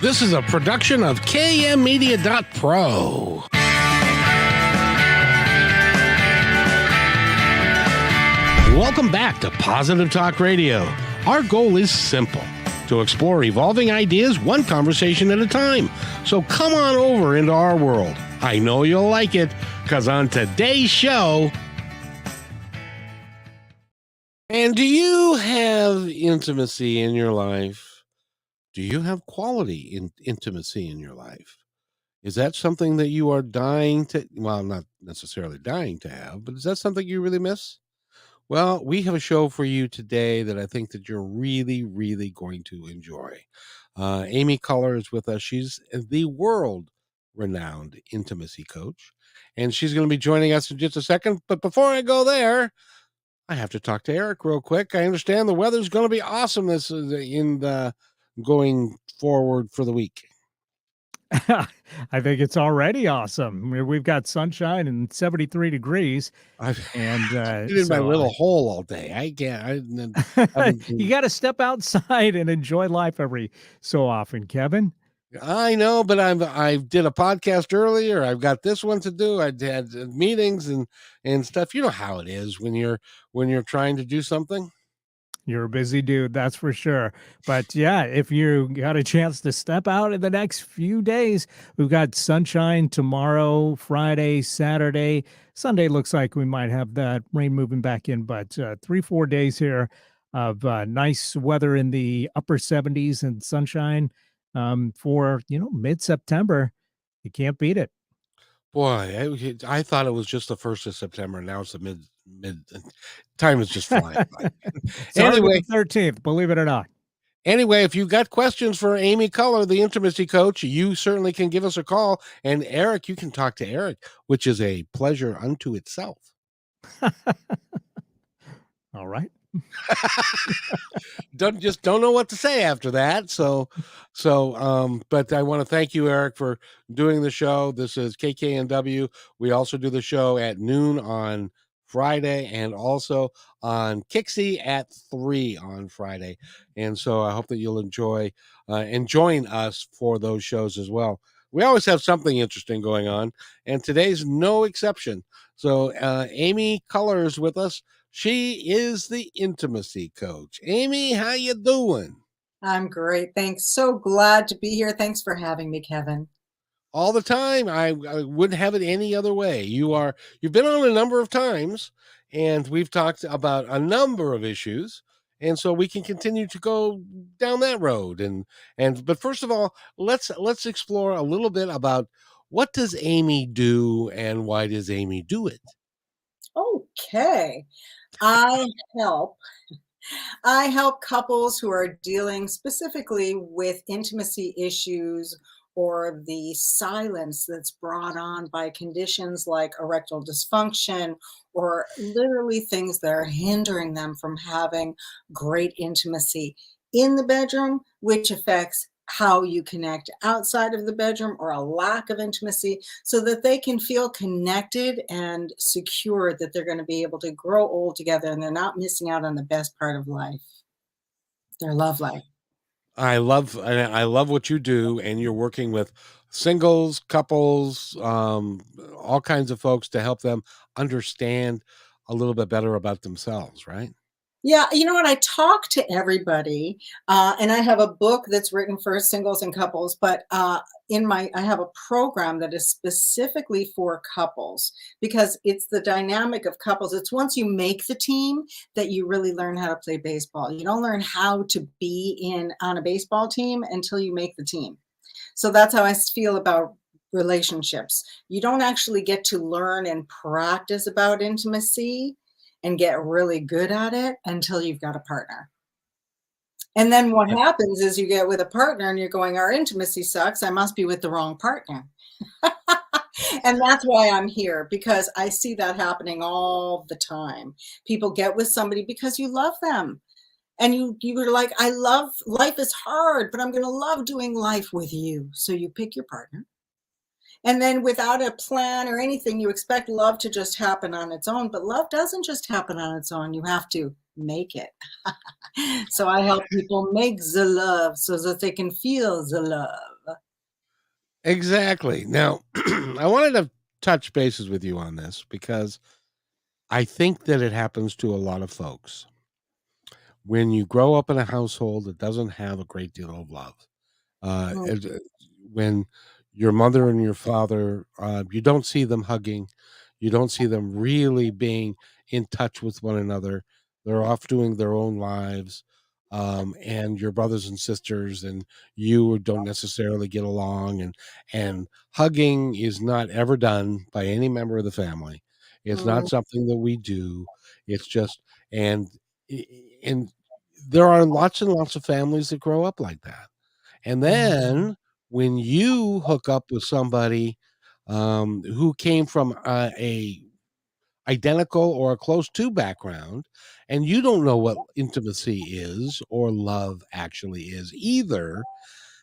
This is a production of kmmedia.pro. Welcome back to Positive Talk Radio. Our goal is simple: to explore evolving ideas one conversation at a time. So come on over into our world. I know you'll like it, because on today's show... And do you have intimacy in your life? Do you have quality intimacy in your life? Is that something that you are dying to, well, not necessarily dying to have, but is that something you really miss? Well, we have a show for you today that I think that you're really, really going to enjoy. Amy Culler is with us. She's the world-renowned intimacy coach, and she's going to be joining us in just a second. But before I go there, I have to talk to Eric real quick. I understand the weather's going to be awesome this in the going forward for the week. I think it's already awesome. We've got sunshine and 73 degrees. And in my little hole all day. I can't. You got to step outside and enjoy life every so often, Kevin. I know, but I did a podcast earlier. I've got this one to do. I had meetings and stuff. You know how it is when you're trying to do something. You're a busy dude, that's for sure. But yeah, if you got a chance to step out in the next few days, we've got sunshine tomorrow, Friday, Saturday. Sunday looks like we might have that rain moving back in, but 3-4 days here of nice weather in the upper 70s and sunshine for, mid-September. You can't beat it. Boy, I thought it was just the 1st of September. Now it's the mid time is just flying by. Anyway, the 13th, believe it or not. Anyway, if you've got questions for Amy Culler, the intimacy coach, you certainly can give us a call. And Eric, you can talk to Eric, which is a pleasure unto itself. All right. Don't know what to say after that. But I want to thank you, Eric, for doing the show. This is KKNW. We also do the show at noon on Friday and also on Kixie at 3 on Friday. And so I hope that you'll enjoy and join us for those shows as well. We always have something interesting going on, and today's no exception. So Amy Culler is with us. She is the intimacy coach. Amy, how you doing? I'm great. Thanks. So glad to be here. Thanks for having me, Kevin. All the time. I wouldn't have it any other way. You've been on a number of times, and we've talked about a number of issues. And so we can continue to go down that road. But first of all, let's explore a little bit about what does Amy do and why does Amy do it? Okay. I help couples who are dealing specifically with intimacy issues or the silence that's brought on by conditions like erectile dysfunction or literally things that are hindering them from having great intimacy in the bedroom, which affects how you connect outside of the bedroom or a lack of intimacy, so that they can feel connected and secure that they're going to be able to grow old together and they're not missing out on the best part of life, their love life. I love what you do, and you're working with singles, couples, all kinds of folks to help them understand a little bit better about themselves, right? Yeah, you know what? I talk to everybody, and I have a book that's written for singles and couples, but I have a program that is specifically for couples because it's the dynamic of couples. It's once you make the team that you really learn how to play baseball. You don't learn how to be on a baseball team until you make the team. So that's how I feel about relationships. You don't actually get to learn and practice about intimacy and get really good at it until you've got a partner. And then what happens is you get with a partner and you're going, our intimacy sucks. I must be with the wrong partner. And that's why I'm here, because I see that happening all the time. People get with somebody because you love them. And you were like, life is hard, but I'm going to love doing life with you. So you pick your partner. And then without a plan or anything, you expect love to just happen on its own. But love doesn't just happen on its own. You have to make it. So I help people make the love so that they can feel the love. Exactly. Now, I wanted to touch bases with you on this because I think that it happens to a lot of folks. When you grow up in a household that doesn't have a great deal of love, uh, Mm, as, uh, when your mother and your father, you don't see them hugging, you don't see them really being in touch with one another. They're off doing their own lives, and your brothers and sisters and you don't necessarily get along, and hugging is not ever done by any member of the family. It's not mm, something that we do. It's just and and there are lots and lots of families that grow up like that. And then when you hook up with somebody, who came from a identical or a close to background, and you don't know what intimacy is or love actually is either,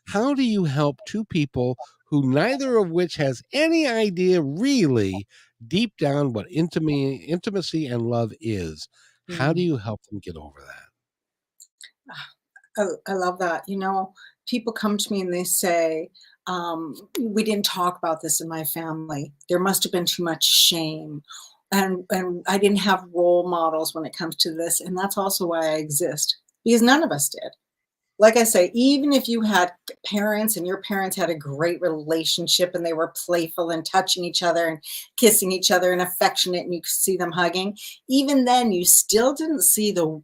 how do you help two people who neither of which has any idea really deep down what intimacy and love is? How do mm. you help them get over that? I love that. People come to me and they say, we didn't talk about this in my family. There must have been too much shame. And I didn't have role models when it comes to this. And that's also why I exist, because none of us did. Like I say, even if you had parents and your parents had a great relationship and they were playful and touching each other and kissing each other and affectionate and you could see them hugging, even then you still didn't see the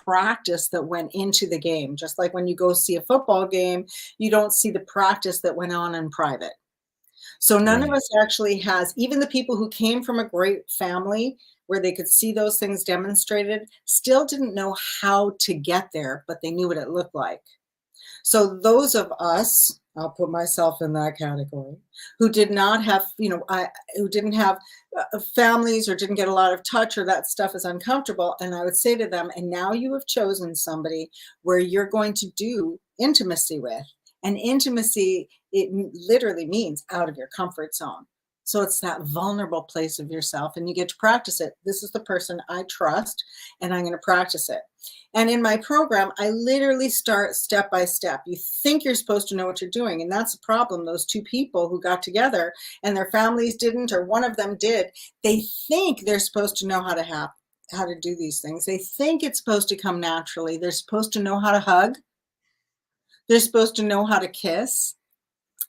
practice that went into the game. Just like when you go see a football game, you don't see the practice that went on in private. So none of Right. us actually has, even the people who came from a great family where they could see those things demonstrated, still didn't know how to get there, but they knew what it looked like. So those of us, I'll put myself in that category, who did not have, who didn't have families or didn't get a lot of touch or that stuff is uncomfortable. And I would say to them, and now you have chosen somebody where you're going to do intimacy with. And intimacy, literally means out of your comfort zone. So it's that vulnerable place of yourself, and you get to practice it. This is the person I trust, and I'm going to practice it. And in my program, I literally start step by step. You think you're supposed to know what you're doing. And that's the problem. Those two people who got together and their families didn't, or one of them did, they think they're supposed to know how to do these things. They think it's supposed to come naturally. They're supposed to know how to hug. They're supposed to know how to kiss.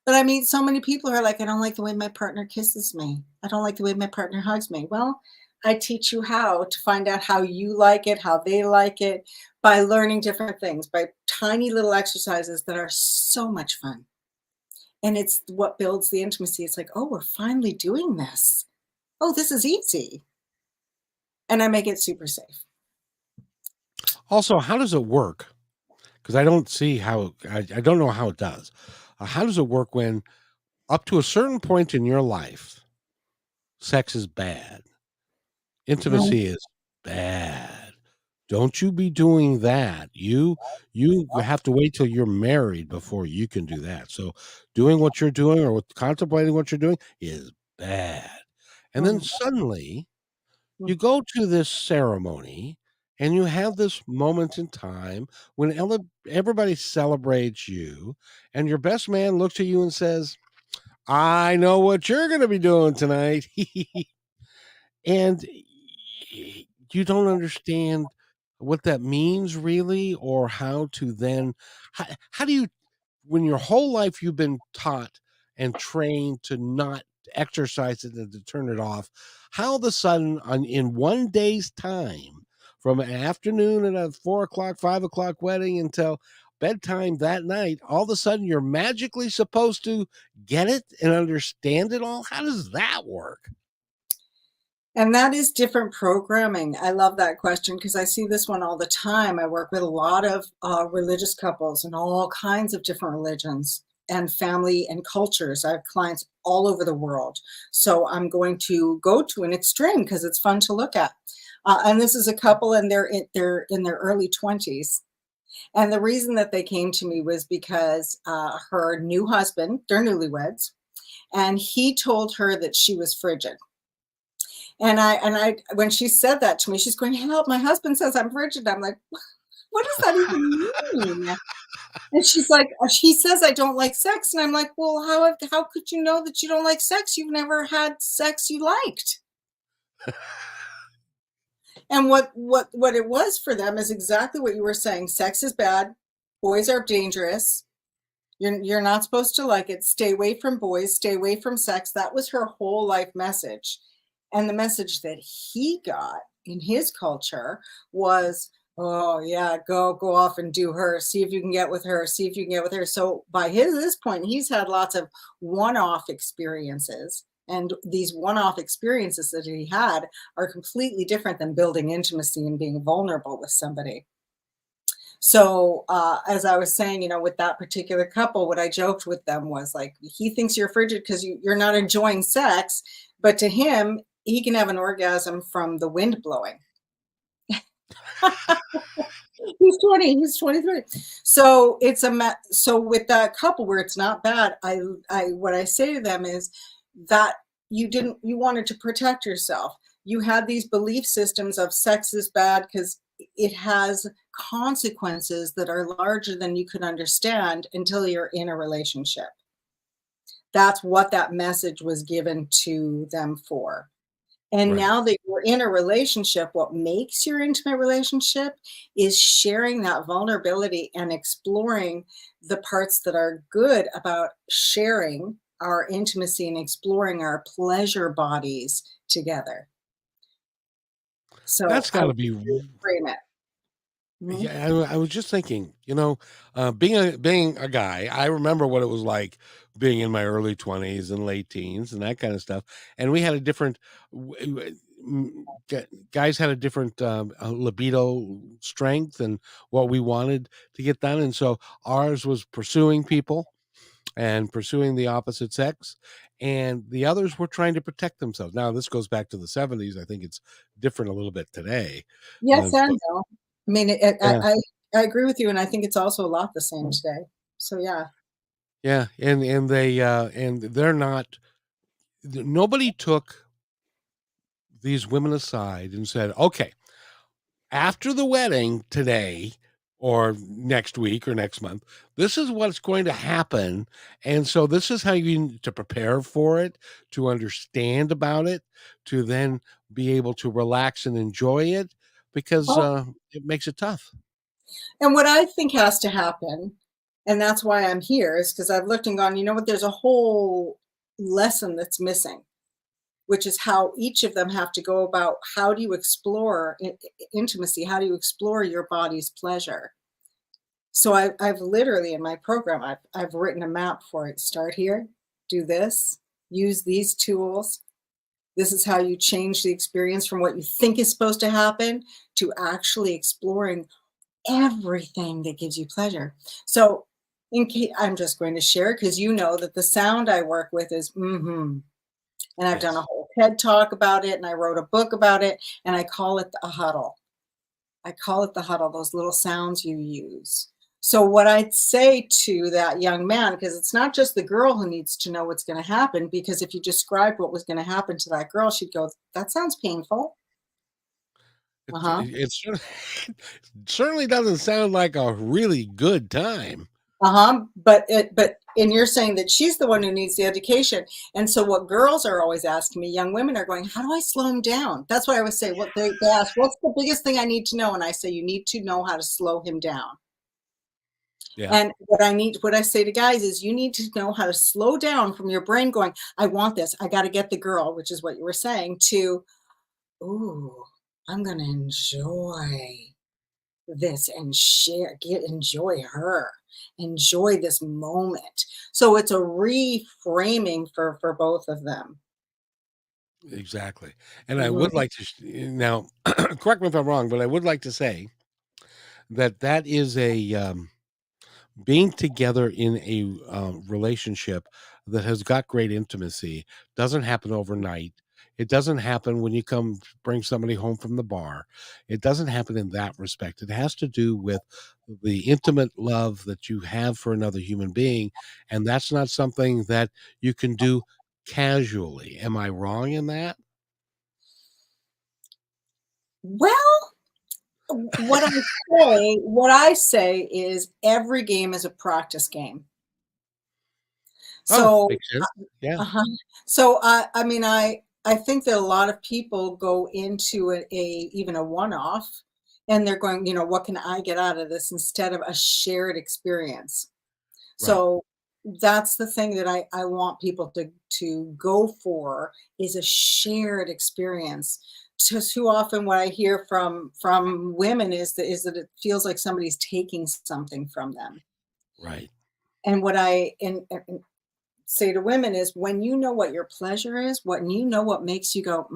But I mean, so many people are like, I don't like the way my partner kisses me. I don't like the way my partner hugs me. Well, I teach you how to find out how you like it, how they like it, by learning different things, by tiny little exercises that are so much fun. And it's what builds the intimacy. It's like, oh, we're finally doing this. Oh, this is easy. And I make it super safe. Also, how does it work? Because I don't see how I don't know how it does. How does it work when up to a certain point in your life, sex is bad, Mm, intimacy is bad? Don't you be doing that. You have to wait till you're married before you can do that. So doing what you're doing or contemplating what you're doing is bad. And then mm, suddenly mm. you go to this ceremony and you have this moment in time when everybody celebrates you and your best man looks at you and says, I know what you're going to be doing tonight. And you don't understand what that means really, or how to then, how do you, when your whole life you've been taught and trained to not exercise it and to turn it off, how all of a sudden in one day's time, from an afternoon at a 4 o'clock, 5 o'clock wedding until bedtime that night, all of a sudden you're magically supposed to get it and understand it all? How does that work? And that is different programming. I love that question because I see this one all the time. I work with a lot of religious couples and all kinds of different religions and family and cultures. I have clients all over the world. So I'm going to go to an extreme because it's fun to look at. And this is a couple and they're in their early 20s. And the reason that they came to me was because her new husband, they're newlyweds, and he told her that she was frigid And I when she said that to me, she's going, "Help, my husband says I'm frigid." I'm like, "What does that even mean?" And she's like, "He says I don't like sex." And I'm like, "Well, how could you know that you don't like sex? You've never had sex you liked." And what it was for them is exactly what you were saying. Sex is bad. Boys are dangerous. You're not supposed to like it. Stay away from boys. Stay away from sex. That was her whole life message. And the message that he got in his culture was, oh yeah, go off and do her. See if you can get with her. See if you can get with her. So by this point, he's had lots of one-off experiences. And these one-off experiences that he had are completely different than building intimacy and being vulnerable with somebody. So, as I was saying, with that particular couple, what I joked with them was like, he thinks you're frigid because you're not enjoying sex, but to him, he can have an orgasm from the wind blowing. He's 20, he's 23. So so with that couple where it's not bad, what I say to them is that you wanted to protect yourself. You had these belief systems of sex is bad because it has consequences that are larger than you could understand until you're in a relationship. That's what that message was given to them for. And Right. now that you're in a relationship, what makes your intimate relationship is sharing that vulnerability and exploring the parts that are good about sharing our intimacy and exploring our pleasure bodies together. So That's I gotta would be frame it. Mhm. yeah, I was just thinking, being a guy, I remember what it was like being in my early 20s and late teens and that kind of stuff, and we had a different w w guys had a different, libido strength and what we wanted to get done, and so ours was pursuing people and pursuing the opposite sex, and the others were trying to protect themselves. Now this goes back to the '70s, I think it's different a little bit today, Yes but and no. I mean, yeah. I agree with you, and I think it's also a lot the same today. So yeah. Yeah, and they're not nobody took these women aside and said, "Okay, after the wedding today or next week or next month, this is what's going to happen, and so this is how you need to prepare for it, to understand about it, to then be able to relax and enjoy it because, Oh, it makes it tough." and what I think has to happen, and that's why I'm here, is because I've looked and gone, you know what, there's a whole lesson that's missing, which is how each of them have to go about how do you explore intimacy? How do you explore your body's pleasure? So I've literally in my program, I've written a map for it. Start here, do this, use these tools. This is how you change the experience from what you think is supposed to happen to actually exploring everything that gives you pleasure. So in case I'm just going to share because you know that the sound I work with is mm-hmm. And I've done a Yes. whole TED talk about it and I wrote a book about it and I call it a huddle. I call it the huddle, those little sounds you use. So what I'd say to that young man, because it's not just the girl who needs to know what's going to happen, because if you described what was going to happen to that girl, she'd go, that sounds painful. Uh-huh. It certainly doesn't sound like a really good time. Uh-huh. But and you're saying that she's the one who needs the education. And so what girls are always asking me, young women are going, how do I slow him down? That's what I always say. What they ask, what's the biggest thing I need to know? And I say, you need to know how to slow him down. Yeah. And what I say to guys is you need to know how to slow down from your brain going, I want this, I got to get the girl, which is what you were saying, to, ooh, I'm going to enjoy this and enjoy her, enjoy this moment. So it's a reframing for both of them. Exactly, and I would Mhm. like to now, correct me if I'm wrong, but I would like to say that that is being together in a, relationship that has got great intimacy doesn't happen overnight. It doesn't happen when you come bring somebody home from the bar. It doesn't happen in that respect. It has to do with the intimate love that you have for another human being, and that's not something that you can do casually. Am I wrong in that? Well, what I say is every game is a practice game. Oh, So, makes sense. Yeah. uh-huh. So, I mean, I think that a lot of people go into even a one-off, and they're going, "What can I get out of this?" instead of a shared experience. Right. So, that's the thing that I want people to go for is a shared experience. Just too often what I hear from women is that it feels like somebody's taking something from them. Right. And what I and say to women is when you know what your pleasure is, when you know what makes you go,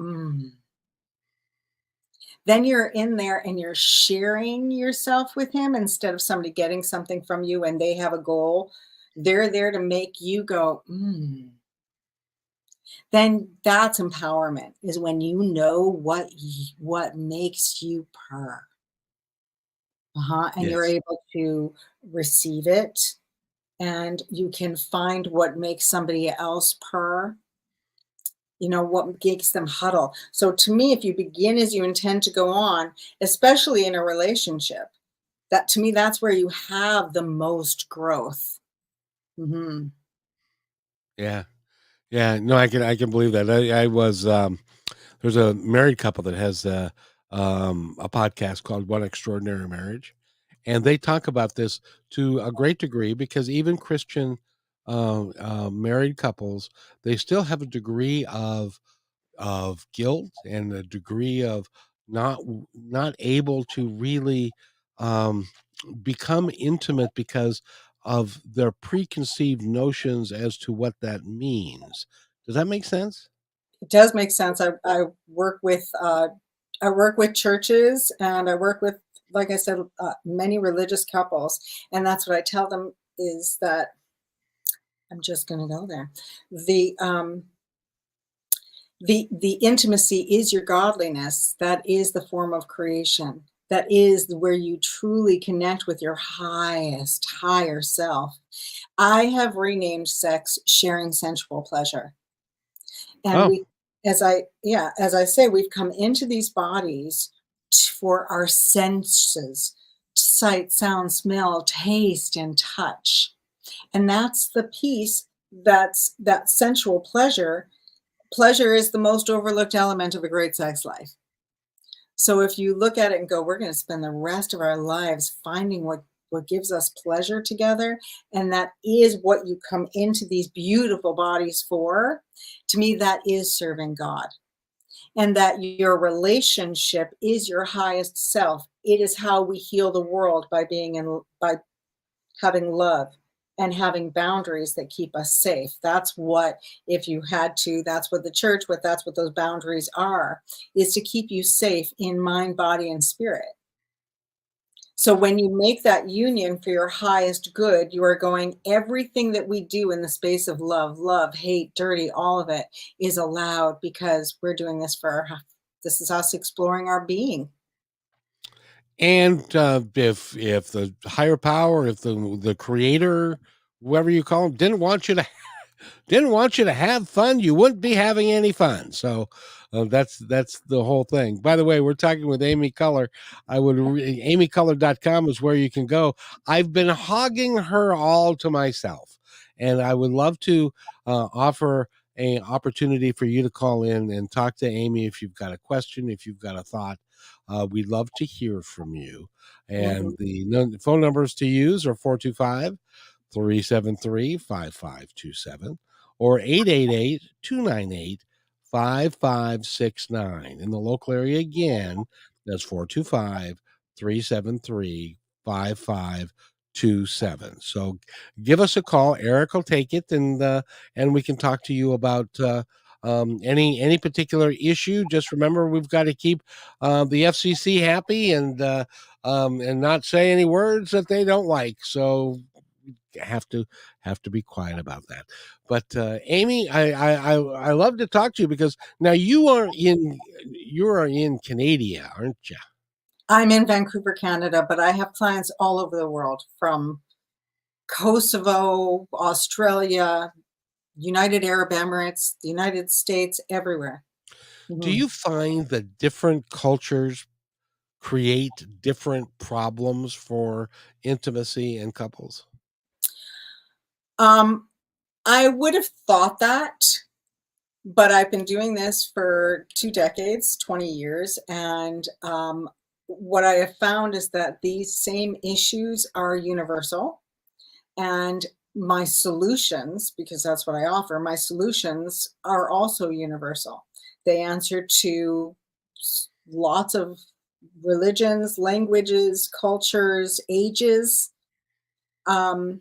then you're in there and you're sharing yourself with him instead of somebody getting something from you and they have a goal. They're there to make you go, Then that's empowerment is when you know what makes you purr. And you're Yes. able to receive it and you can find what makes somebody else purr, what makes them huddle. So to me, if you begin as you intend to go on, especially in a relationship, that to me, that's where you have the most growth. Mhm. Yeah. Yeah. No, I can believe that. I was there's a married couple that has a podcast called One Extraordinary Marriage, and they talk about this to a great degree because even Christian married couples, they still have a degree of guilt and a degree of not able to really um, become intimate because of their preconceived notions as to what that means. Does that make sense? It does make sense. I work with churches and I work with, like I said, many religious couples, and that's what I tell them is that I'm just going to go there. The the intimacy is your godliness. That is the form of creation. That is where you truly connect with your highest, higher self. I have renamed sex sharing sensual pleasure. And Oh, as I say, we've come into these bodies for our senses, sight, sound, smell, taste, and touch. And that's the piece that sensual pleasure. Pleasure is the most overlooked element of a great sex life. So if you look at it and go, we're going to spend the rest of our lives finding what gives us pleasure together, and that is what you come into these beautiful bodies for. To me, that is serving God, and that your relationship is your highest self. It is how we heal the world by having love and having boundaries that keep us safe. That's what, if you had to, that's what the church, that's what those boundaries are, is to keep you safe in mind, body, and spirit. So when you make that union for your highest good, you are going, everything that we do in the space of love, hate, dirty, all of it is allowed because we're doing this this is us exploring our being. and if the higher power, if the creator, whoever you call him, didn't want you to have fun, you wouldn't be having any fun. So that's the whole thing. By the way, we're talking with Amy Color. Amycolor.com is where you can go. I've been hogging her all to myself, and I would love to offer an opportunity for you to call in and talk to Amy if you've got a question, if you've got a thought. We'd love to hear from you. And Mhm. the phone numbers to use are 425-373-5527 or 888-298-5569. In the local area again, that's 425-373-5527. So give us a call. Eric will take it, and we can talk to you about any particular issue. Just remember, we've got to keep the FCC happy and not say any words that they don't like. So have to be quiet about that. But Amy, I love to talk to you because now you are in Canada, aren't you? I'm in Vancouver, Canada, but I have clients all over the world from Kosovo, Australia, United Arab Emirates, the United States, everywhere. Do Mhm. you find that different cultures create different problems for intimacy in couples? Um, I would have thought that, but I've been doing this for 2 decades, 20 years, and, what I have found is that these same issues are universal, and my solutions, because that's what I offer, my solutions are also universal. They answer to lots of religions, languages, cultures, ages, um,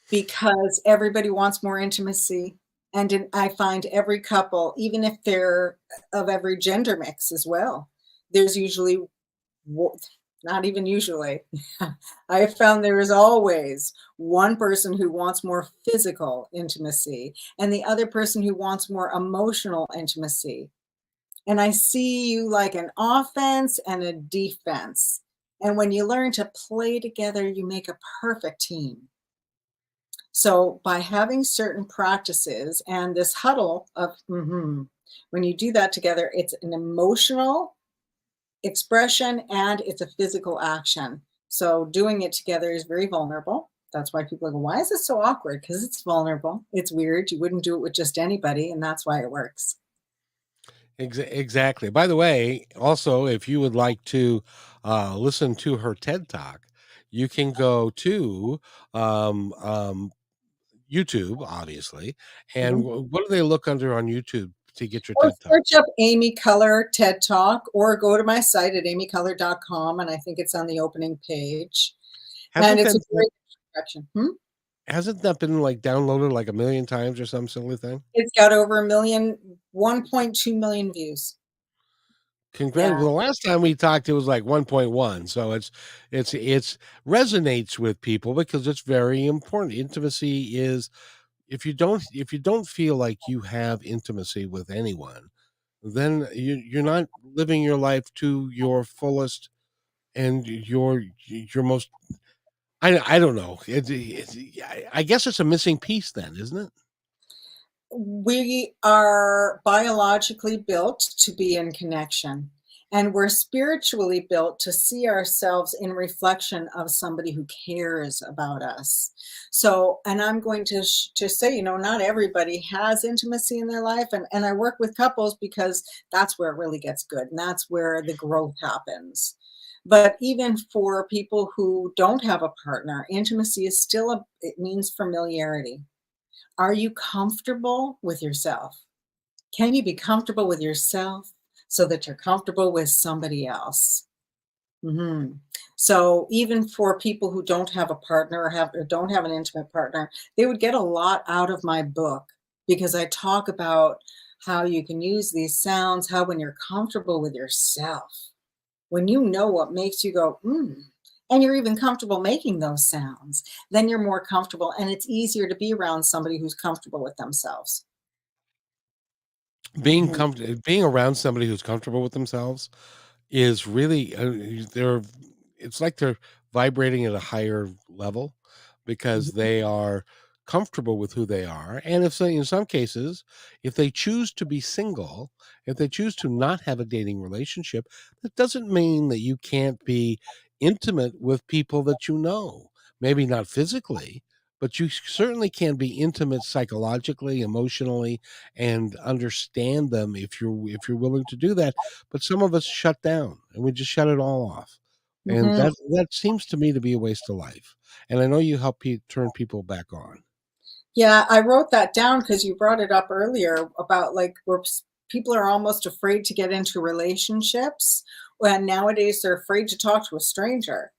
because everybody wants more intimacy. And I find every couple, even if they're of every gender mix as well, there's usually, not even usually, I have found there is always one person who wants more physical intimacy and the other person who wants more emotional intimacy. And I see you like an offense and a defense. And when you learn to play together, you make a perfect team. So by having certain practices and this huddle of, when you do that together, it's an emotional expression and it's a physical action. So doing it together is very vulnerable. That's why people go, why is this so awkward? Because it's vulnerable. It's weird. You wouldn't do it with just anybody. And that's why it works. Exactly. By the way, also, if you would like to listen to her TED Talk, you can go to um, um, YouTube, obviously. And Mhm. what do they look under on YouTube to get your Or TED Talk? search up Amy Color TED Talk or go to my site at amycolor.com. And I think it's on the opening page. And Hasn't it's that a great introduction. hasn't that been like downloaded like a million times or some silly thing? It's got over 1.2 million views. Congrats. Yeah. Well, the last time we talked, it was like 1.1. So it's resonates with people because it's very important. Intimacy is if you don't feel like you have intimacy with anyone, then you're not living your life to your fullest and your most. I don't know. I guess it's a missing piece, then, isn't it? We are biologically built to be in connection, and we're spiritually built to see ourselves in reflection of somebody who cares about us. So, and I'm going to say, not everybody has intimacy in their life, and I work with couples because that's where it really gets good, and that's where the growth happens. But even for people who don't have a partner, intimacy is still it means familiarity. Are you comfortable with yourself? Can you be comfortable with yourself so that you're comfortable with somebody else? Mhm. So even for people who don't have a partner or don't have an intimate partner, they would get a lot out of my book because I talk about how you can use these sounds, how when you're comfortable with yourself, when you know what makes you go, and you're even comfortable making those sounds, then you're more comfortable and it's easier to be around somebody who's comfortable with themselves. Mhm. Being around somebody who's comfortable with themselves is really they're it's like they're vibrating at a higher level because Mhm. they are comfortable with who they are. And if in some cases, if they choose to be single, if they choose to not have a dating relationship, that doesn't mean that you can't be intimate with people that you know. Maybe not physically, but you certainly can be intimate psychologically, emotionally, and understand them if you're willing to do that. But some of us shut down and we just shut it all off. And Mhm. that seems to me to be a waste of life. And I know you help turn people back on. Yeah, I wrote that down because you brought it up earlier about like where people are almost afraid to get into relationships when nowadays they're afraid to talk to a stranger.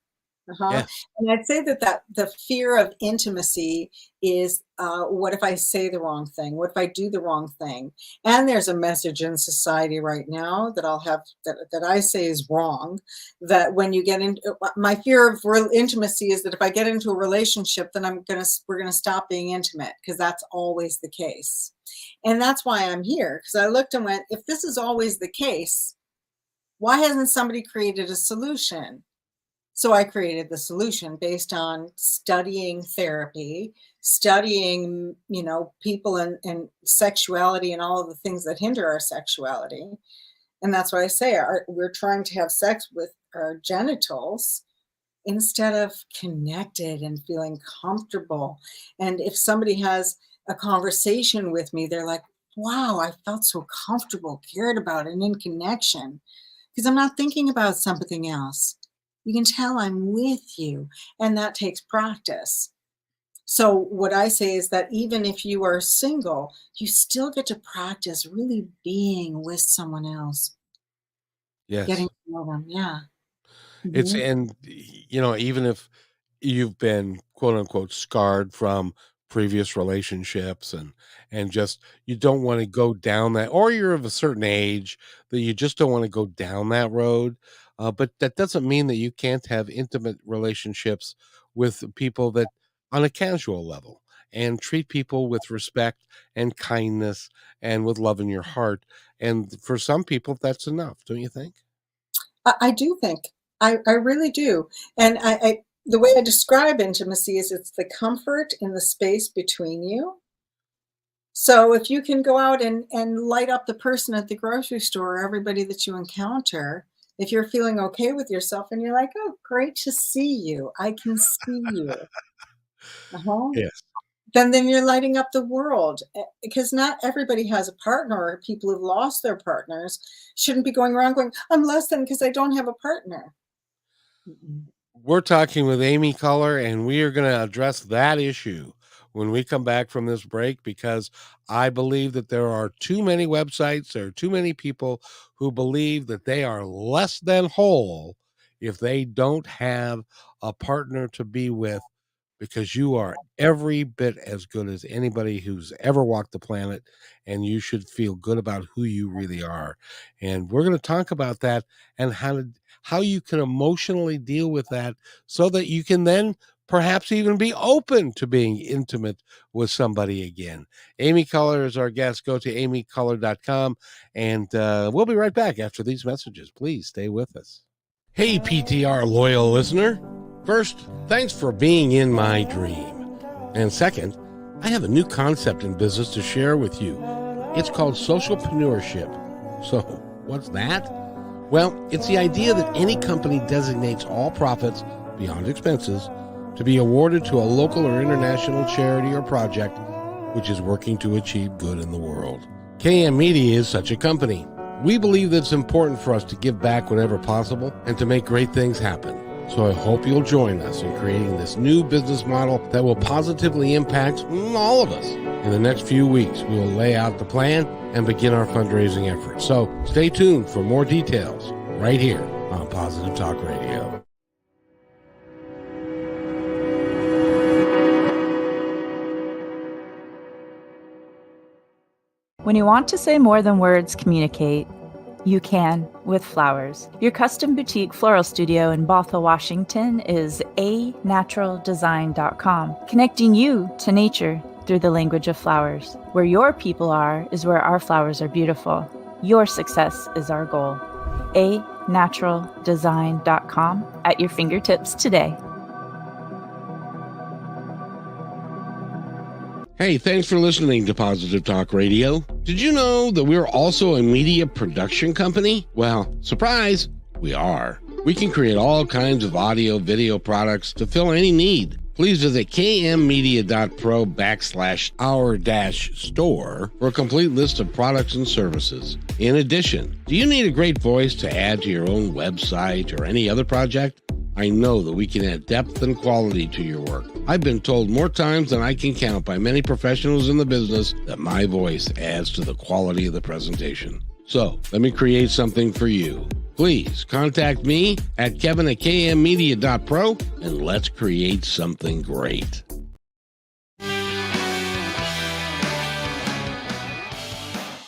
Uh-huh. Yeah. And I'd say that the fear of intimacy is, what if I say the wrong thing? What if I do the wrong thing? And there's a message in society right now that I'll have that I say is wrong. That when you get into my fear of real intimacy is that if I get into a relationship, then we're gonna stop being intimate because that's always the case. And that's why I'm here because I looked and went, if this is always the case, why hasn't somebody created a solution? So I created the solution based on studying therapy, studying, people and sexuality and all of the things that hinder our sexuality. And that's why I say we're trying to have sex with our genitals instead of connected and feeling comfortable. And if somebody has a conversation with me, they're like, wow, I felt so comfortable, cared about, and in connection because I'm not thinking about something else. You can tell I'm with you, and that takes practice. So, what I say is that even if you are single, you still get to practice really being with someone else, getting Yes. to know them. Yeah. It's Mhm. and even if you've been quote unquote scarred from previous relationships and just you don't want to go down that, or you're of a certain age that you just don't want to go down that road, but that doesn't mean that you can't have intimate relationships with people that on a casual level and treat people with respect and kindness and with love in your heart. And for some people that's enough, don't you think? I do think, I really do. And the way I describe intimacy is it's the comfort in the space between you. So if you can go out and light up the person at the grocery store, or everybody that you encounter, if you're feeling okay with yourself and you're like, oh, great to see you. I can see you. Uh-huh. Yes. Then you're lighting up the world because not everybody has a partner, or people who've lost their partners shouldn't be going around going, I'm less than because I don't have a partner. Mm-mm. We're talking with Amy Culler, and we are going to address that issue when we come back from this break because I believe that there are too many websites, there are too many people who believe that they are less than whole if they don't have a partner to be with because you are every bit as good as anybody who's ever walked the planet, and you should feel good about who you really are. And we're going to talk about that and how you can emotionally deal with that so that you can then perhaps even be open to being intimate with somebody again. Amy Culler is our guest. Go to amyculler.com, and we'll be right back after these messages. Please stay with us. Hey, PTR loyal listener. First, thanks for being in my dream. And second, I have a new concept in business to share with you. It's called socialpreneurship. So, what's that? Well, it's the idea that any company designates all profits beyond expenses to be awarded to a local or international charity or project which is working to achieve good in the world. KM Media is such a company. We believe that it's important for us to give back whenever possible and to make great things happen. So I hope you'll join us in creating this new business model that will positively impact all of us. In the next few weeks, we will lay out the plan and begin our fundraising efforts. So stay tuned for more details right here on Positive Talk Radio. When you want to say more than words communicate, you can with flowers. Your custom boutique floral studio in Bothell, Washington is anaturaldesign.com, connecting you to nature through the language of flowers. Where your people are is where our flowers are beautiful. Your success is our goal. anaturaldesign.com at your fingertips today. Hey, thanks for listening to Positive Talk Radio. Did you know that we're also a media production company? Well, surprise, we are. We can create all kinds of audio, video products to fill any need. Please visit kmmedia.pro/our-store for a complete list of products and services. In addition, do you need a great voice to add to your own website or any other project? I know that we can add depth and quality to your work. I've been told more times than I can count by many professionals in the business that my voice adds to the quality of the presentation. So, let me create something for you. Please contact me at kevin@kmmedia.pro and let's create something great.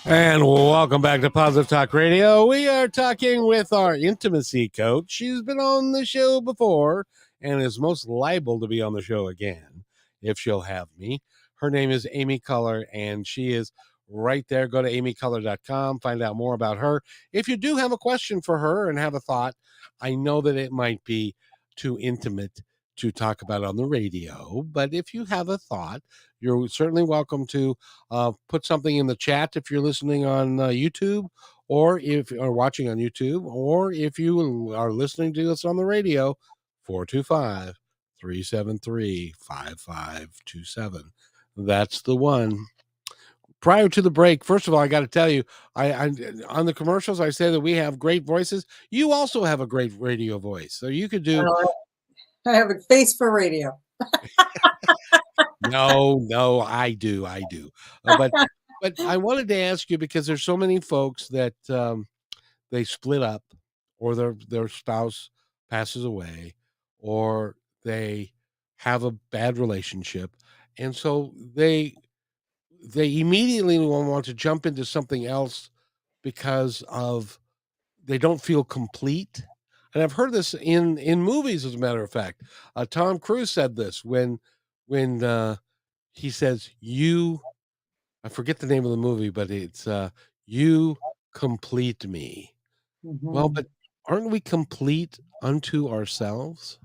And welcome back to Positive Talk Radio. We are talking with our intimacy coach. She's been on the show before and is most liable to be on the show again if she'll have me. Her name is Amy Culler, and she is right there. Go to amyculler.com, find out more about her. If you do have a question for her and have a thought, I know that it might be too intimate to talk about on the radio, but if you have a thought, you're certainly welcome to put something in the chat if you're listening on YouTube, or if you are watching on YouTube, or if you are listening to us on the radio, 425-373-5527. That's the one. Prior to the break, first of all, I got to tell you, I on the commercials, I say that we have great voices. You also have a great radio voice, so you could do. I have a face for radio. No, I do, but I wanted to ask you because there's so many folks that they split up, or their spouse passes away, or they have a bad relationship, and so they immediately want to jump into something else because of they don't feel complete. And I've heard this in movies, as a matter of fact. Tom Cruise said this when he says, "You," I forget the name of the movie, but it's "You complete me." Well, Mhm. but aren't we complete unto ourselves?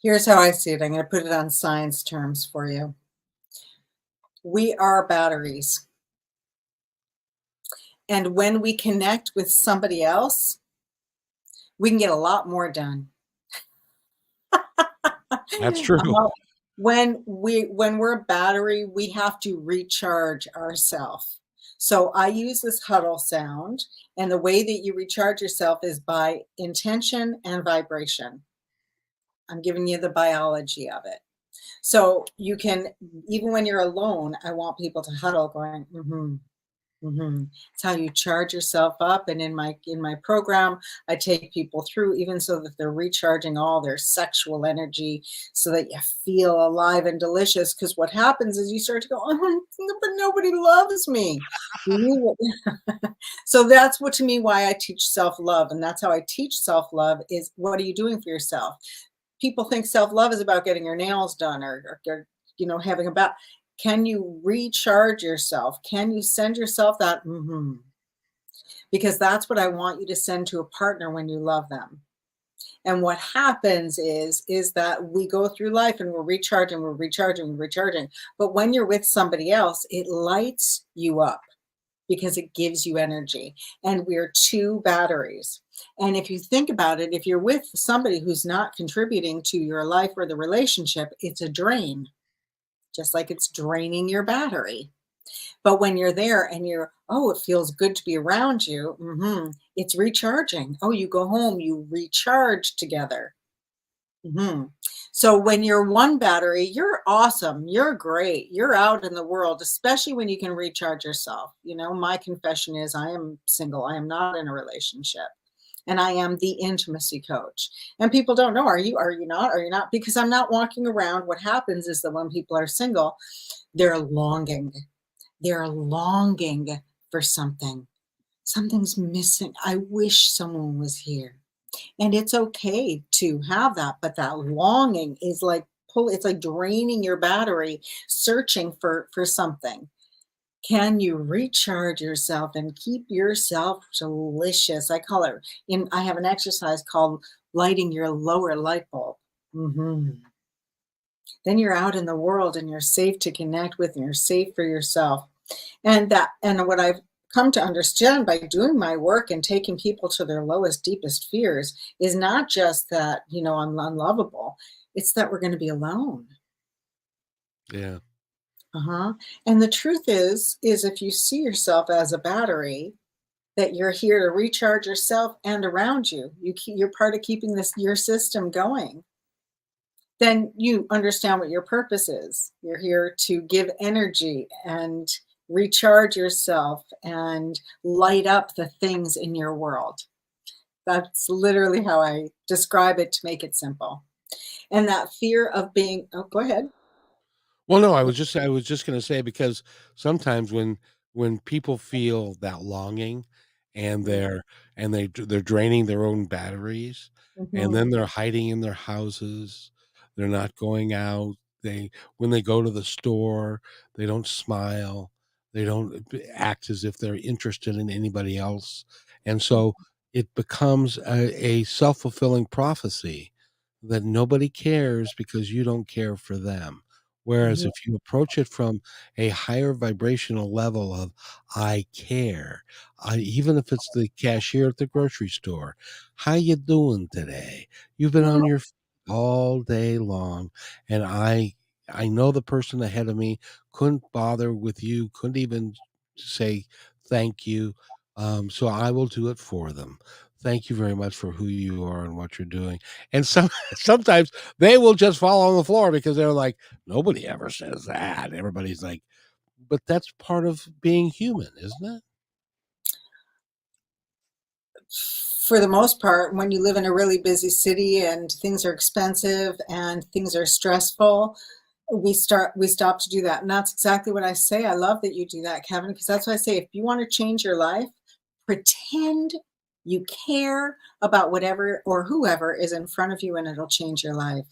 Here's how I see it. I'm going to put it on science terms for you. We are batteries. And when we connect with somebody else, we can get a lot more done. That's true. When we're a battery, we have to recharge ourselves. So I use this huddle sound, and the way that you recharge yourself is by intention and vibration. I'm giving you the biology of it. So you can, even when you're alone, I want people to huddle going, It's how you charge yourself up. And in my program, I take people through even so that they're recharging all their sexual energy so that you feel alive and delicious. Because what happens is you start to go, oh, but nobody loves me. So that's what to me why I teach self-love. And that's how I teach self-love is what are you doing for yourself? People think self-love is about getting your nails done or having a bath. Can you recharge yourself? Can you send yourself that? Because that's what I want you to send to a partner when you love them. And what happens is that we go through life and we're recharging, we're recharging, we're recharging. But when you're with somebody else, it lights you up because it gives you energy. And we're two batteries. And if you think about it, if you're with somebody who's not contributing to your life or the relationship, it's a drain, just like it's draining your battery. But when you're there and it feels good to be around you, it's recharging. Oh, you go home, you recharge together. So when you're one battery, you're awesome. You're great. You're out in the world, especially when you can recharge yourself. My confession is I am single. I am not in a relationship. And I am the intimacy coach. And people don't know, are you not? Are you not? Because I'm not walking around. What happens is that when people are single, they're longing. They're longing for something. Something's missing. I wish someone was here. And it's okay to have that, but that longing is like it's like draining your battery, searching for something. Can you recharge yourself and keep yourself delicious? I have an exercise called lighting your lower light bulb. Then you're out in the world and you're safe to connect with and you're safe for yourself. And what I've come to understand by doing my work and taking people to their lowest, deepest fears is not just that, I'm unlovable. It's that we're going to be alone. Yeah. And the truth is if you see yourself as a battery, that you're here to recharge yourself and around you, you're part of keeping your system going. Then you understand what your purpose is. You're here to give energy and recharge yourself and light up the things in your world. That's literally how I describe it to make it simple. And that fear of being, oh, go ahead. Well, no, I was just gonna say because sometimes when people feel that longing and they're draining their own batteries, and Mhm. then they're hiding in their houses, they're not going out, when they go to the store, they don't smile, they don't act as if they're interested in anybody else, and so it becomes a self-fulfilling prophecy that nobody cares because you don't care for them. Whereas Mhm. if you approach it from a higher vibrational level of I care, even if it's the cashier at the grocery store, how you doing today? You've been on Mhm. your feet all day long, and I know the person ahead of me couldn't bother with you, couldn't even say thank you. So I will do it for them. Thank you very much for who you are and what you're doing. And sometimes they will just fall on the floor because they're like, nobody ever says that. Everybody's like, but that's part of being human, isn't it? For the most part, when you live in a really busy city and things are expensive and things are stressful, we stop to do that. And that's exactly what I say. I love that you do that, Kevin, because that's what I say. If you want to change your life, pretend you care about whatever or whoever is in front of you, and it'll change your life.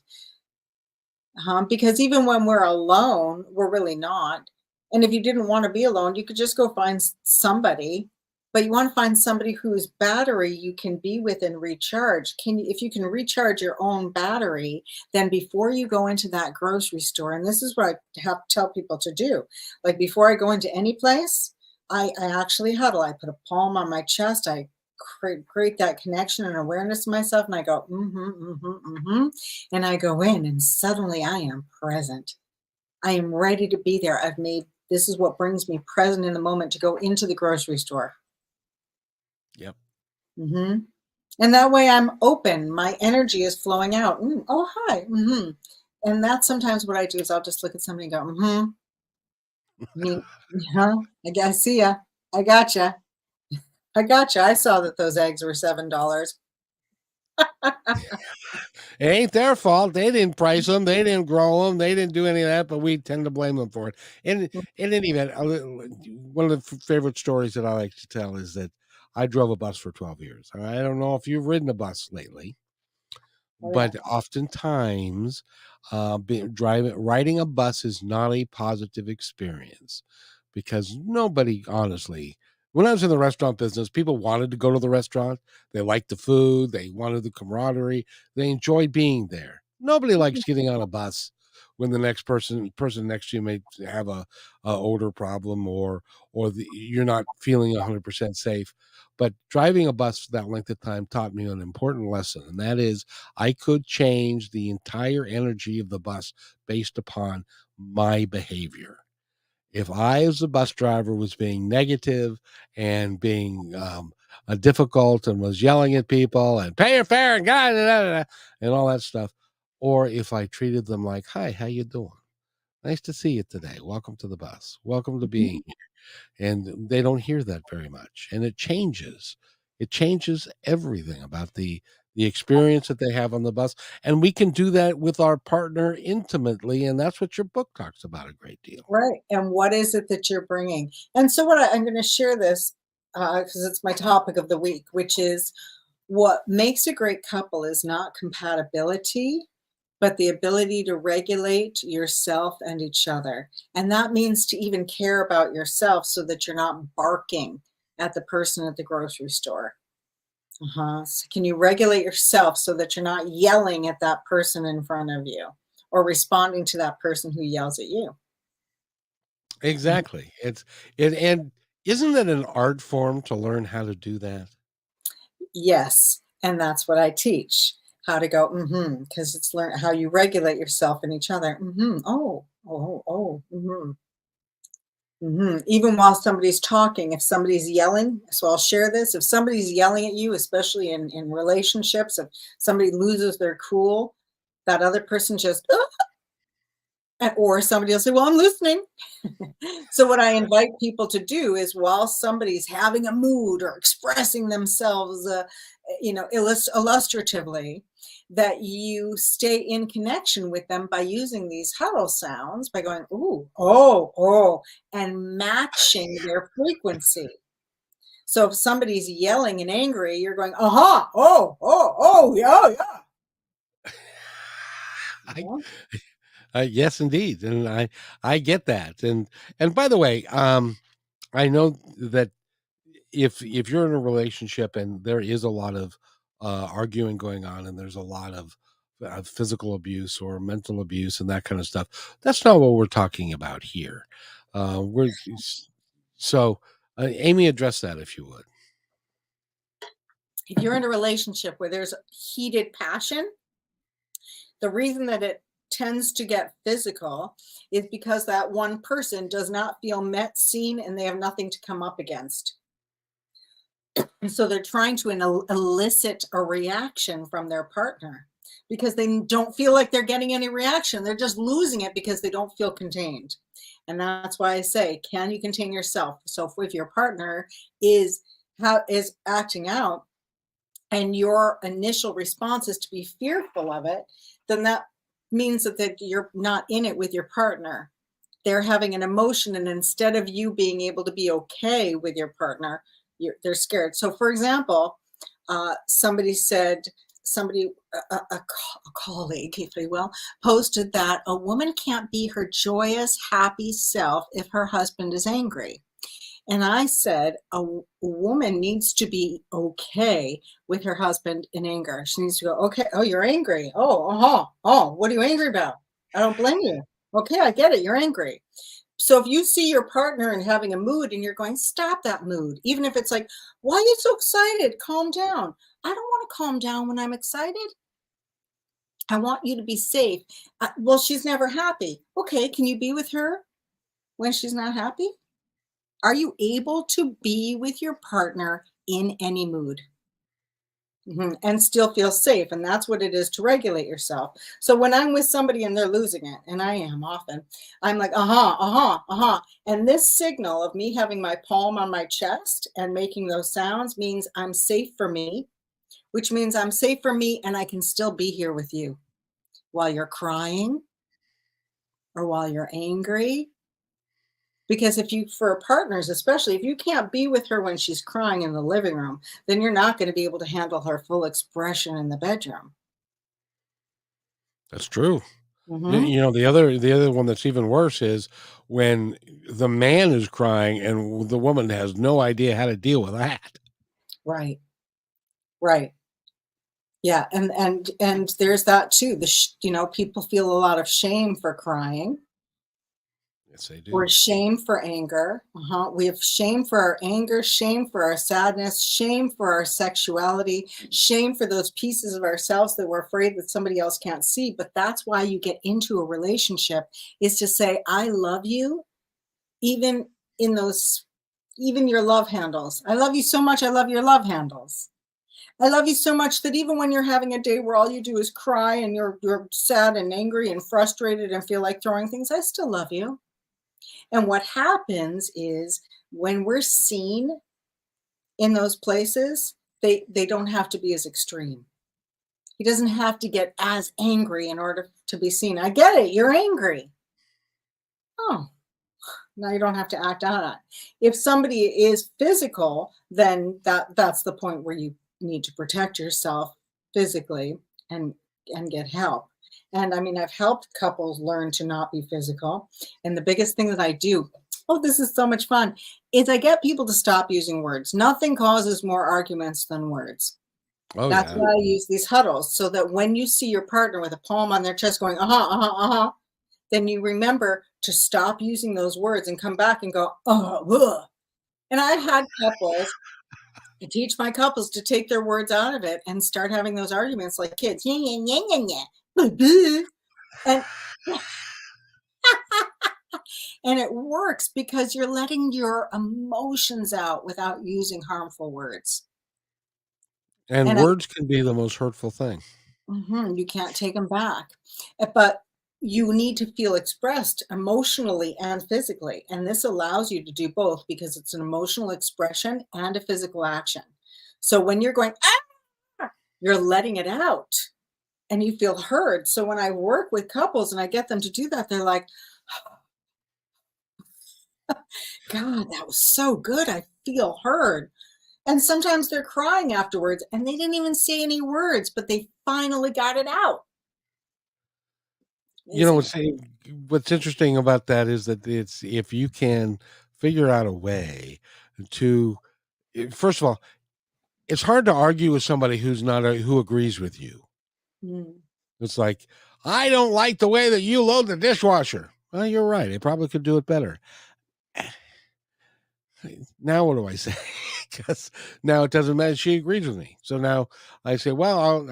Because even when we're alone, we're really not. And if you didn't want to be alone, you could just go find somebody. But you want to find somebody whose battery you can be with and recharge. If you can recharge your own battery, then before you go into that grocery store, and this is what I have to tell people to do. Like before I go into any place, I actually huddle. I put a palm on my chest. I create that connection and awareness to myself, and I go, and I go in, and suddenly I am present. I am ready to be there. This is what brings me present in the moment to go into the grocery store. Yep. hmm And that way I'm open. My energy is flowing out. Oh, hi. And that's sometimes what I do is I'll just look at somebody and go, me, huh? I see ya. I gotcha. I gotcha. I saw that those eggs were $7. It ain't their fault. They didn't price them. They didn't grow them. They didn't do any of that, but we tend to blame them for it. And in any event, one of the favorite stories that I like to tell is that I drove a bus for 12 years. I don't know if you've ridden a bus lately, Oh, yeah. but oftentimes, riding a bus is not a positive experience because nobody, honestly, when I was in the restaurant business, people wanted to go to the restaurant. They liked the food. They wanted the camaraderie. They enjoyed being there. Nobody likes getting on a bus when the next person next to you may have a odor problem or you're not feeling 100% safe. But driving a bus for that length of time taught me an important lesson, and that is I could change the entire energy of the bus based upon my behavior. If I, as a bus driver, was being negative and being difficult and was yelling at people and pay your fare and and all that stuff, or if I treated them like, "Hi, how you doing? Nice to see you today. Welcome to the bus. Welcome to being," and they don't hear that very much, and it changes everything about the experience that they have on the bus, and we can do that with our partner intimately, and that's what your book talks about a great deal. Right. And what is it that you're bringing? And so, I'm going to share this because it's my topic of the week, which is what makes a great couple is not compatibility, but the ability to regulate yourself and each other. And that means to even care about yourself so that you're not barking at the person at the grocery store. So can you regulate yourself so that you're not yelling at that person in front of you or responding to that person who yells at you? Exactly. And isn't it an art form to learn how to do that? Yes, and that's what I teach, how to go, because it's learn how you regulate yourself and each other. Oh, oh, oh, Even while somebody's talking, if somebody's yelling, so I'll share this. If somebody's yelling at you, especially in relationships, if somebody loses their cool, that other person just, or somebody will say, well, I'm listening. So what I invite people to do is while somebody's having a mood or expressing themselves, illustratively, that you stay in connection with them by using these huddle sounds, by going, ooh, oh, oh, and matching their frequency. So if somebody's yelling and angry, you're going, aha, oh, oh, oh, yeah, I yeah. yes, indeed, and I get that, and by the way, I know that if you're in a relationship and there is a lot of arguing going on and there's a lot of physical abuse or mental abuse and that kind of stuff. That's not what we're talking about here. We're so Amy, address that if you would. If you're in a relationship where there's heated passion, the reason that it tends to get physical is because that one person does not feel met, seen, and they have nothing to come up against. And so they're trying to elicit a reaction from their partner because they don't feel like they're getting any reaction. They're just losing it because they don't feel contained. And that's why I say, can you contain yourself? So if your partner is acting out and your initial response is to be fearful of it, then that means that you're not in it with your partner. They're having an emotion, and instead of you being able to be okay with your partner, they're scared. So for example, somebody said, a colleague, if you will, posted that a woman can't be her joyous, happy self if her husband is angry. And I said, a woman needs to be okay with her husband in anger. She needs to go, okay, oh, you're angry. Oh, what are you angry about? I don't blame you. Okay, I get it. You're angry. So if you see your partner and having a mood and you're going, stop that mood, even if it's like, why are you so excited? Calm down. I don't want to calm down when I'm excited. I want you to be safe. Well, she's never happy. Okay, can you be with her when she's not happy? Are you able to be with your partner in any mood? And still feel safe. And that's what it is to regulate yourself. So when I'm with somebody and they're losing it, and I am often, I'm like, And this signal of me having my palm on my chest and making those sounds means I'm safe for me, which means I'm safe for me and I can still be here with you while you're crying or while you're angry. Because for partners, especially if you can't be with her when she's crying in the living room, then you're not going to be able to handle her full expression in the bedroom. That's true. Mm-hmm. The other one that's even worse is when the man is crying and the woman has no idea how to deal with that. Right. Yeah, and there's that too. People feel a lot of shame for crying. Yes, they Or do. shame for anger. We have shame for our anger, shame for our sadness, shame for our sexuality, shame for those pieces of ourselves that we're afraid that somebody else can't see. But that's why you get into a relationship, is to say, I love you, even even your love handles. I love you so much. I love your love handles. I love you so much that even when you're having a day where all you do is cry and you're sad and angry and frustrated and feel like throwing things, I still love you. And what happens is when we're seen in those places, they don't have to be as extreme. He doesn't have to get as angry in order to be seen. I get it. You're angry. Oh, now you don't have to act on it. If somebody is physical, then that's the point where you need to protect yourself physically and get help. And I mean, I've helped couples learn to not be physical. And the biggest thing that I do, oh, this is so much fun, is I get people to stop using words. Nothing causes more arguments than words. Oh, That's yeah. why I use these huddles, so that when you see your partner with a palm on their chest going, then you remember to stop using those words and come back and go, ugh. And I've had couples, I teach my couples to take their words out of it and start having those arguments like kids. And and it works because you're letting your emotions out without using harmful words. And And words can be the most hurtful thing. you can't take them back. But you need to feel expressed emotionally and physically. And this allows you to do both because it's an emotional expression and a physical action. So when you're going, you're letting it out and you feel heard. So when I work with couples and I get them to do that, they're like, God, that was so good. I feel heard. And sometimes they're crying afterwards and they didn't even say any words, but they finally got it out. What's interesting about that is that it's if you can figure out a way to first of all, it's hard to argue with somebody who agrees with you. Mm. It's like, I don't like the way that you load the dishwasher. Well, you're right. I probably could do it better. Now what do I say? Because now it doesn't matter. She agrees with me. So now I say, well,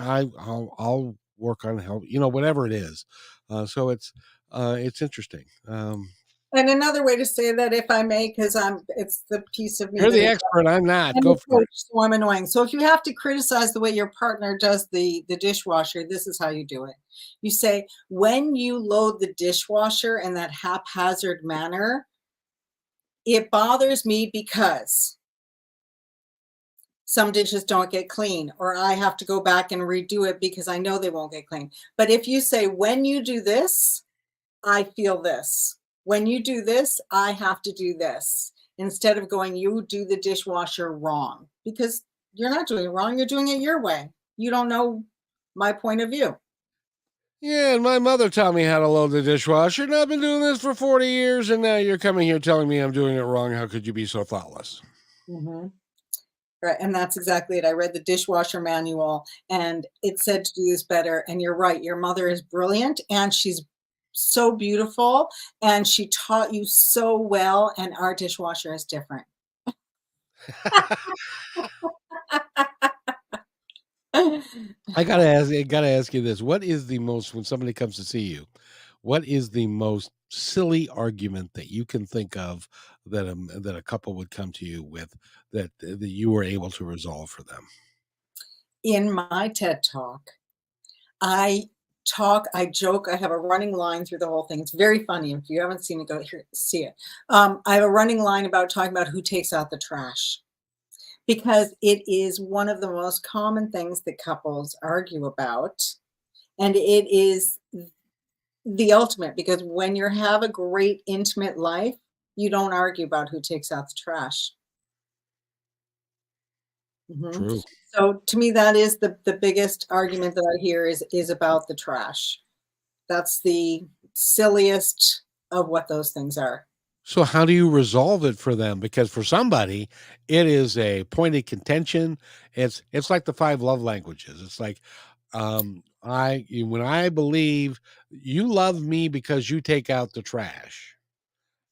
I'll work on help. Whatever it is. So it's interesting. And another way to say that, if I may, because it's the piece of me You're that the is, expert. I'm not. I'm Go a for coach, it. so I'm annoying. So if you have to criticize the way your partner does the dishwasher, this is how you do it. You say, when you load the dishwasher in that haphazard manner, it bothers me because some dishes don't get clean, or I have to go back and redo it because I know they won't get clean. But if you say, when you do this, I feel this. When you do this, I have to do this. Instead of going, you do the dishwasher wrong, because you're not doing it wrong. You're doing it your way. You don't know my point of view. Yeah, and my mother taught me how to load the dishwasher, and I've been doing this for 40 years, and now you're coming here telling me I'm doing it wrong. How could you be so thoughtless? Mm-hmm. Right. And that's exactly it. I read the dishwasher manual and it said to do this better. And you're right. Your mother is brilliant and she's so beautiful and she taught you so well. And our dishwasher is different. I gotta ask you this. What is the most, when somebody comes to see you, what is the most silly argument that you can think of that a couple would come to you with that you were able to resolve for them? In my TED talk, I joke, I have a running line through the whole thing. It's very funny. If you haven't seen it, go here, see it. I have a running line about talking about who takes out the trash, because it is one of the most common things that couples argue about. And it is the ultimate, because when you have a great intimate life, you don't argue about who takes out the trash. Mhm. True. So to me, that is the biggest argument that I hear is about the trash. That's the silliest of what those things are. So how do you resolve it for them? Because for somebody, it is a point of contention. It's like the five love languages. It's like, when I believe you love me because you take out the trash.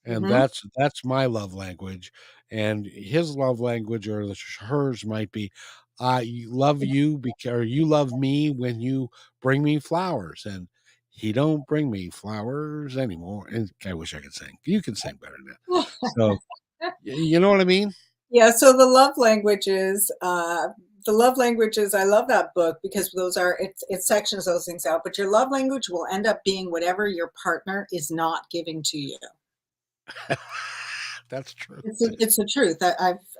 And Mhm. that's my love language, and his love language or hers might be, I love you because, or you love me when you bring me flowers, and he don't bring me flowers anymore. And I wish I could sing. You can sing better than that. So you know what I mean? Yeah, so the love languages, I love that book because those are it sections those things out, but your love language will end up being whatever your partner is not giving to you. That's true. It's the truth.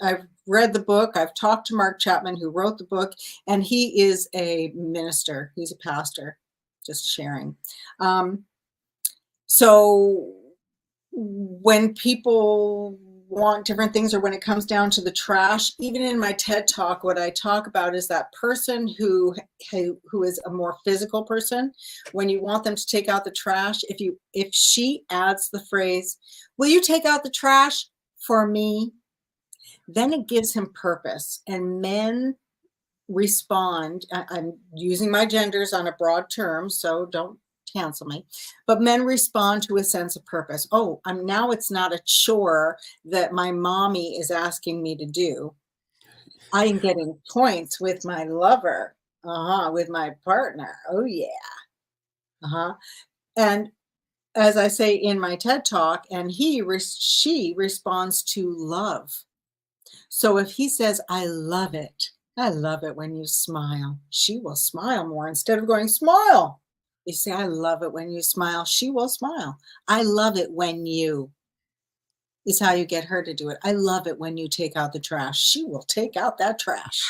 I've read the book. I've talked to Mark Chapman, who wrote the book, and he is a minister. He's a pastor. Just sharing. Um, so when people want different things, or when it comes down to the trash, even in my TED talk, what I talk about is that person who is a more physical person. When you want them to take out the trash, if she adds the phrase, will you take out the trash for me, then it gives him purpose. And men respond, I'm using my genders on a broad term, so don't cancel me, but men respond to a sense of purpose. Oh, now it's not a chore that my mommy is asking me to do. I am getting points with my lover, with my partner. Oh yeah. And as I say in my TED talk, and she responds to love. So if he says, I love it when you smile, she will smile more. Instead of going, smile, you say, I love it when you smile, she will smile. I love it when you, is how you get her to do it. I love it when you take out the trash. She will take out that trash.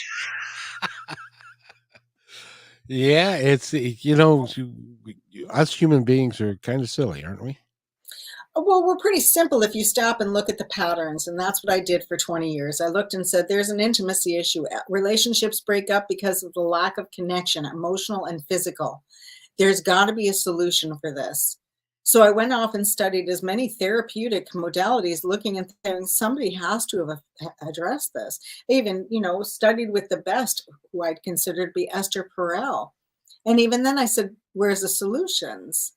Yeah, us human beings are kind of silly, aren't we? Well, we're pretty simple if you stop and look at the patterns. And that's what I did for 20 years. I looked and said, there's an intimacy issue. Relationships break up because of the lack of connection, emotional and physical. There's got to be a solution for this. So I went off and studied as many therapeutic modalities, looking and saying somebody has to have addressed this. I even, studied with the best, who I'd consider to be Esther Perel. And even then I said, "Where's the solutions?"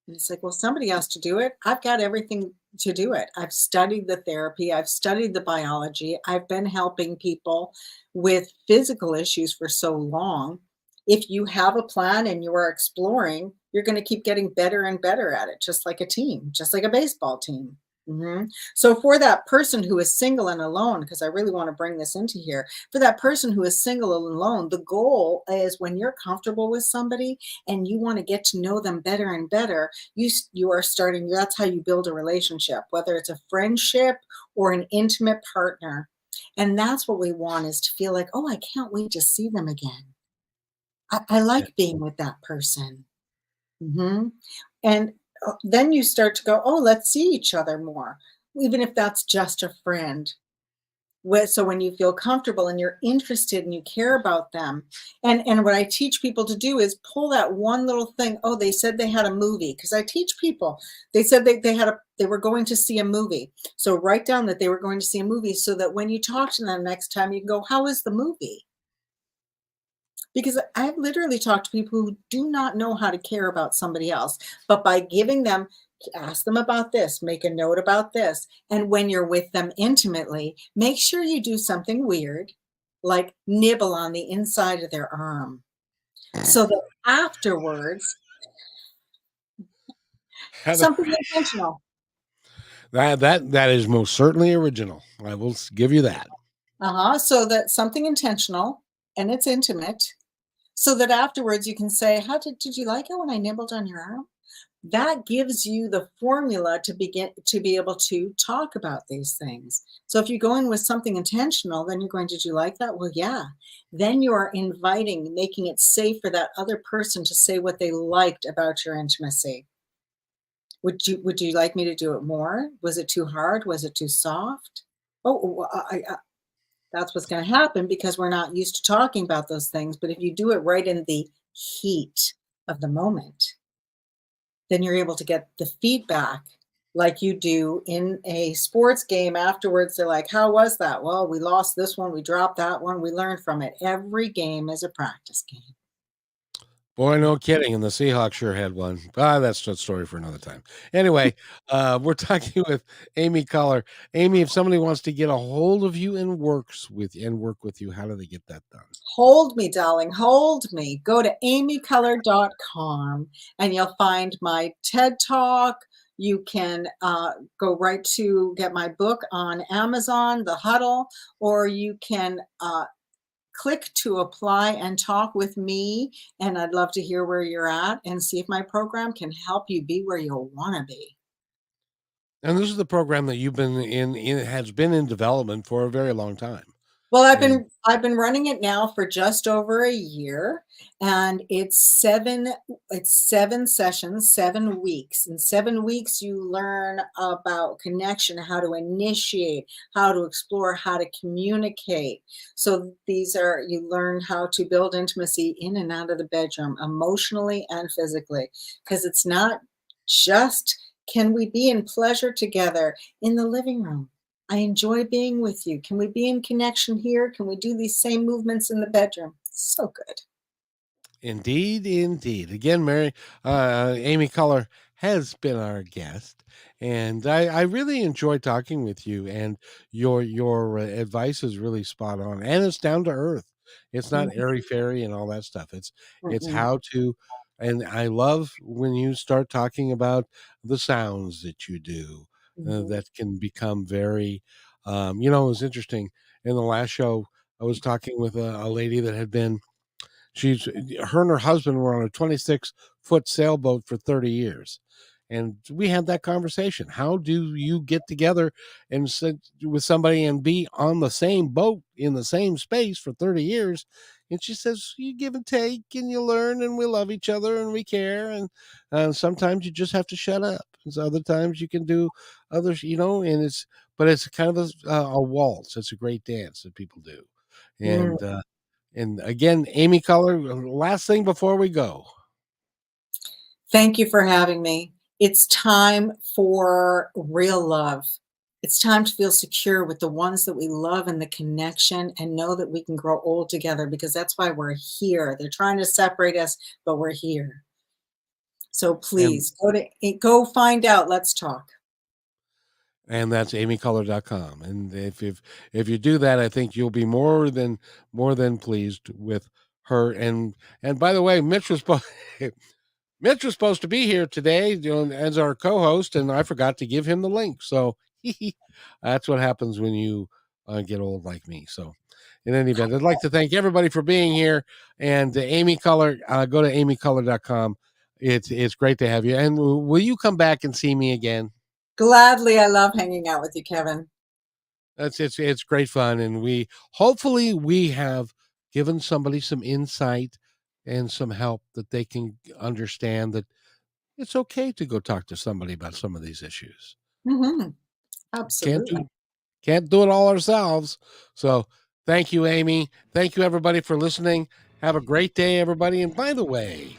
And it's like, "Well, somebody has to do it. I've got everything to do it. I've studied the therapy, I've studied the biology, I've been helping people with physical issues for so long. If you have a plan and you are exploring, you're going to keep getting better and better at it, just like a team, just like a baseball team." So for that person who is single and alone, because I really want to bring this into here, for that person who is single and alone, the goal is when you're comfortable with somebody and you want to get to know them better and better, you are starting, that's how you build a relationship, whether it's a friendship or an intimate partner. And that's what we want, is to feel like, oh, I can't wait to see them again. I Yeah. like being with that person. hmm And then you start to go, oh, let's see each other more, even if that's just a friend. So when you feel comfortable and you're interested and you care about them, and what I teach people to do is pull that one little thing. Oh, they said they had a movie, because I teach people. They said they were going to see a movie. So write down that they were going to see a movie, so that when you talk to them next time, you can go, how is the movie? Because I've literally talked to people who do not know how to care about somebody else, but by giving them, ask them about this, make a note about this. And when you're with them intimately, make sure you do something weird, like nibble on the inside of their arm, so that afterwards, Heather, something intentional. that is most certainly original. I will give you that. So that something intentional, and it's intimate, so that afterwards you can say, how did you like it when I nibbled on your arm? That gives you the formula to begin to be able to talk about these things. So if you go in with something intentional, then you're going, did you like that? Well, yeah. Then you are inviting, making it safe for that other person to say what they liked about your intimacy. Would you like me to do it more? Was it too hard? Was it too soft? Oh, that's what's going to happen, because we're not used to talking about those things. But if you do it right in the heat of the moment, then you're able to get the feedback like you do in a sports game afterwards. They're like, how was that? Well, we lost this one, we dropped that one, we learned from it. Every game is a practice game. Boy, no kidding. And the Seahawks sure had one. That's a story for another time. Anyway, we're talking with Amy Collar. Amy, if somebody wants to get a hold of you and work with you, how do they get that done? Hold me, darling, hold me. Go to amycolor.com and you'll find my TED Talk. You can go right to get my book on Amazon, The Huddle, or you can click to apply and talk with me. And I'd love to hear where you're at and see if my program can help you be where you want to be. And this is the program that you've been in has been in development for a very long time. Well, And I've been running it now for just over a year, and it's seven sessions, 7 weeks. In 7 weeks, you learn about connection, how to initiate, how to explore, how to communicate. So you learn how to build intimacy in and out of the bedroom, emotionally and physically, because it's not just, can we be in pleasure together in the living room? I enjoy being with you. Can we be in connection here? Can we do these same movements in the bedroom? So good. indeed, indeed. Again, Amy Collar has been our guest, and I really enjoy talking with you. And your advice is really spot on, and it's down to earth. It's not Mhm, airy fairy and all that stuff. It's mhm, how to, and I love when you start talking about the sounds that you do mhm, that can become very. It was interesting in the last show. I was talking with a lady that had been her and her husband were on a 26-foot sailboat for 30 years. And we had that conversation. How do you get together and sit with somebody and be on the same boat in the same space for 30 years? And she says, you give and take and you learn and we love each other and we care. And sometimes you just have to shut up. And so other times you can do others, but it's kind of a waltz. It's a great dance that people do. mm. And again, Amy Color, last thing before we go. Thank you for having me. It's time for real love. It's time to feel secure with the ones that we love and the connection, and know that we can grow old together, because that's why we're here. They're trying to separate us, but we're here. So And please go find out. Let's talk. and that's amycolor.com. And if you do that, I think you'll be more than pleased with her. And by the way, Mitch was Mitch was supposed to be here today, as our co-host, and I forgot to give him the link. So that's what happens when you get old like me. So in any event, I'd like to thank everybody for being here. And Amy Color, go to amycolor.com. It's great to have you. And will you come back and see me again? Gladly. I love hanging out with you, Kevin. It's great fun, and hopefully we have given somebody some insight and some help that they can understand that it's okay to go talk to somebody about some of these issues. Mm-hmm. Can't Absolutely. do it all ourselves. So thank you, Amy. Thank you, everybody, for listening. Have a great day, everybody. And by the way,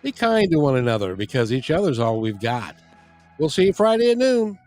be kind to one another, because each other's all we've got. We'll see you Friday at noon.